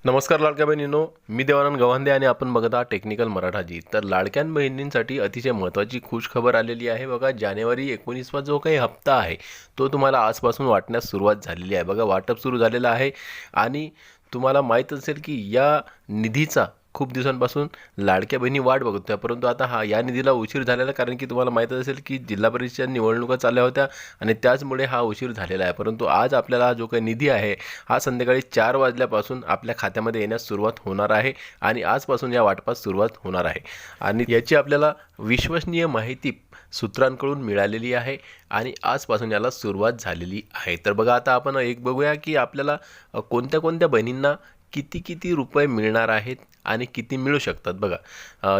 नमस्कार लाडक्या बहिणींनो, मी देवानंद गव्हांदे आणि आपण बघत आहात टेक्निकल मराठाजी। तर लाडक्या बहिणींसाठी अतिशय महत्त्वाची खुशखबर आलेली आहे। बघा, जानेवारी 19वा जो काही हप्ता आहे तो तुम्हाला आजपासून वाटण्यास सुरुवात झालेली आहे। बघा, वाटप सुरू झालेलं आहे आणि तुम्हाला माहीत असेल की या निधीचा खूप दिवसांपासून लाडक्या बहिणी वाट बघत होत्या, परंतु आता या निधीला उशीर झालेला, कारण की तुम्हाला माहीत असेल की जिल्हा परिषद निवडणुका चालल्या होत्या आणि त्याचमुळे हा उशीर झालेला आहे। परंतु आज आपल्याला जो काही निधी आहे हा संध्याकाळी 4 वाजल्यापासून आपल्या खात्यामध्ये येण्यास सुरुवात होणार आहे आणि आजपासून या वाटपास सुरुवात होणार आहे आणि याची आपल्याला विश्वसनीय माहिती सूत्रांकडून मिळालेली आहे आणि आजपासून याला सुरुवात झालेली आहे। तर बघा, आता आपण एक बघूया की आपल्याला कोणत्या कोणत्या बहिणींना किती किती रुपये मिळणार आहेत आणि किती मिळू शकतात। बघा,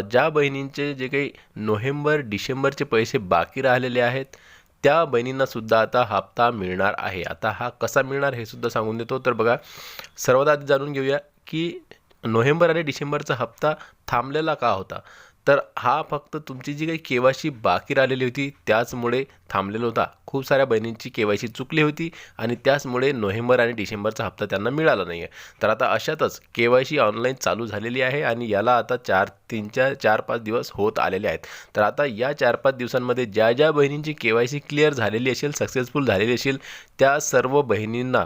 ज्या बहिणींचे जे काही नोव्हेंबर डिसेंबरचे पैसे बाकी राहिलेले आहेत त्या बहिणींना सुद्धा आता हप्ता मिळणार आहे। आता हा कसा मिळणार हे सुद्धा सांगून देतो। तर बघा, सर्वात आधी जाणून घेऊया की नोव्हेंबर आणि डिसेंबरचा हप्ता थांबलेला का होता। तर हा फक्त तुमची जी काही केवायसी बाकी राहिलेली होती त्याचमुळे थांबलेला होता। खूप साऱ्या बहिणींची केवायसी चुकली होती आणि त्याचमुळे नोव्हेंबर आणि डिसेंबरचा हप्ता त्यांना मिळाला नाही आहे। तर आता अशातच केवायसी ऑनलाईन चालू झालेली आहे आणि याला आता 4-5 दिवस होत आलेले आहेत। तर आता या 4-5 दिवसांमध्ये ज्या ज्या बहिणींची केवायसी क्लिअर झालेली असेल, सक्सेसफुल झालेली असेल, त्या सर्व बहिणींना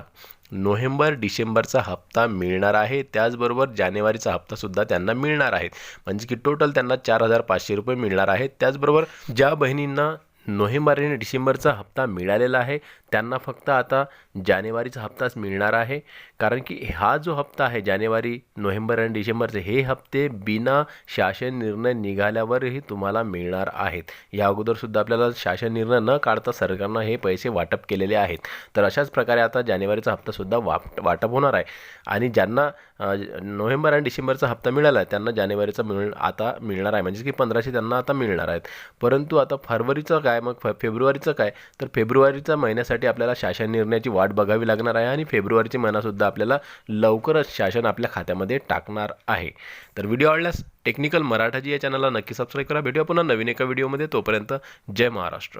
नोव्हेंबर डिसेंबरचा हप्ता मिळणार आहे। त्याचबरोबर जानेवारीचा हप्तासुद्धा त्यांना मिळणार आहे, म्हणजे की टोटल त्यांना 4,500 रुपये मिळणार आहेत। त्याचबरोबर ज्या बहिणींना नोव्हेंबर आणि डिसेंबरचा हप्ता मिळालेला आहे त्यांना फक्त आता जानेवारीचा हप्ताच मिळणार आहे, कारण की हा जो हप्ता आहे जानेवारी, नोव्हेंबर आणि डिसेंबरचे हे हप्ते बिना शासन निर्णय निघाल्यावरही तुम्हाला मिळणार आहेत। या अगोदरसुद्धा आपल्याला शासन निर्णय न काढता सरकारनं हे पैसे वाटप केलेले आहेत। तर अशाच प्रकारे आता जानेवारीचा हप्तासुद्धा वाटप होणार आहे आणि ज्यांना नोव्हेंबर आणि डिसेंबरचा हप्ता मिळाला आहे त्यांना जानेवारीचा आता मिळणार आहे, म्हणजे की 1500 त्यांना आता मिळणार आहेत। परंतु आता फरवरीचं काय, मग फेब्रुवारीचं काय, तर फेब्रुवारीच्या महिन्यासाठी आपल्याला शासन निर्णयाची वाट बघावी लागणार आहे आणि फेब्रुवारीचे महिनासुद्धा आपल्याला लवकरच शासन आपल्या खात्यामध्ये टाकणार आहे। तर व्हिडिओ आवडल्यास टेक्निकल मराठाजी या चॅनलला नक्की सबस्क्राईब करा। भेटूया पुन्हा नवीन एका व्हिडिओमध्ये, तोपर्यंत जय महाराष्ट्र।